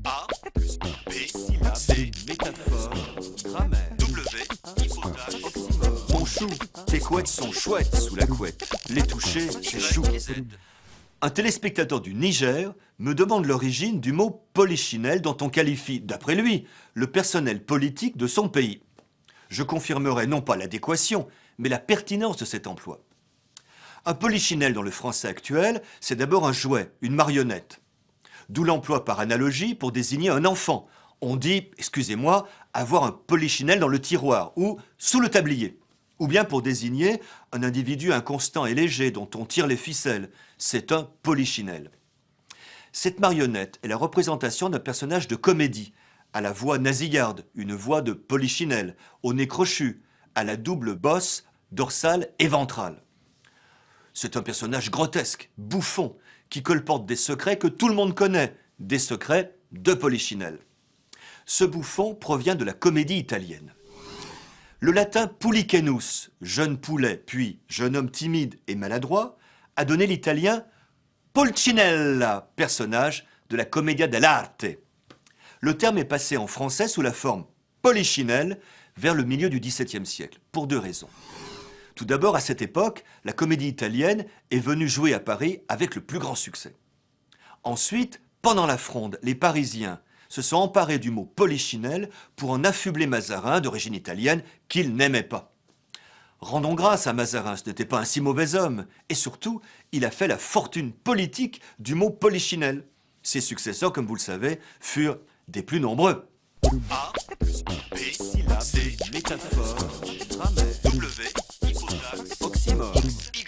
A plus B, C, Métaphore, grammaire, W, hypothèse, oxymore. Mon chou, tes couettes sont chouettes sous la couette. Les toucher, c'est chou. Z. Un téléspectateur du Niger me demande l'origine du mot polichinelle dont on qualifie, d'après lui, le personnel politique de son pays. Je confirmerai non pas l'adéquation, mais la pertinence de cet emploi. Un polichinelle dans le français actuel, c'est d'abord un jouet, une marionnette. D'où l'emploi par analogie pour désigner un enfant. On dit, excusez-moi, avoir un polichinelle dans le tiroir ou sous le tablier. Ou bien pour désigner un individu inconstant et léger dont on tire les ficelles. C'est un polichinelle. Cette marionnette est la représentation d'un personnage de comédie, à la voix nasillarde, une voix de polichinelle, au nez crochu, à la double bosse dorsale et ventrale. C'est un personnage grotesque, bouffon, qui colporte des secrets que tout le monde connaît, des secrets de polichinelle. Ce bouffon provient de la comédie italienne. Le latin pulicenus, jeune poulet, puis jeune homme timide et maladroit, a donné l'italien Pulcinella, personnage de la commedia dell'arte. Le terme est passé en français sous la forme polichinelle vers le milieu du XVIIe siècle, pour deux raisons. Tout d'abord, à cette époque, la comédie italienne est venue jouer à Paris avec le plus grand succès. Ensuite, pendant la Fronde, les Parisiens se sont emparés du mot polichinelle pour en affubler Mazarin, d'origine italienne, qu'ils n'aimaient pas. Rendons grâce à Mazarin, ce n'était pas un si mauvais homme. Et surtout, il a fait la fortune politique du mot polichinelle. Ses successeurs, comme vous le savez, furent des plus nombreux. A plus B, Syllabe, C, métaphore, grammaire, W, hypothèse, oxymore.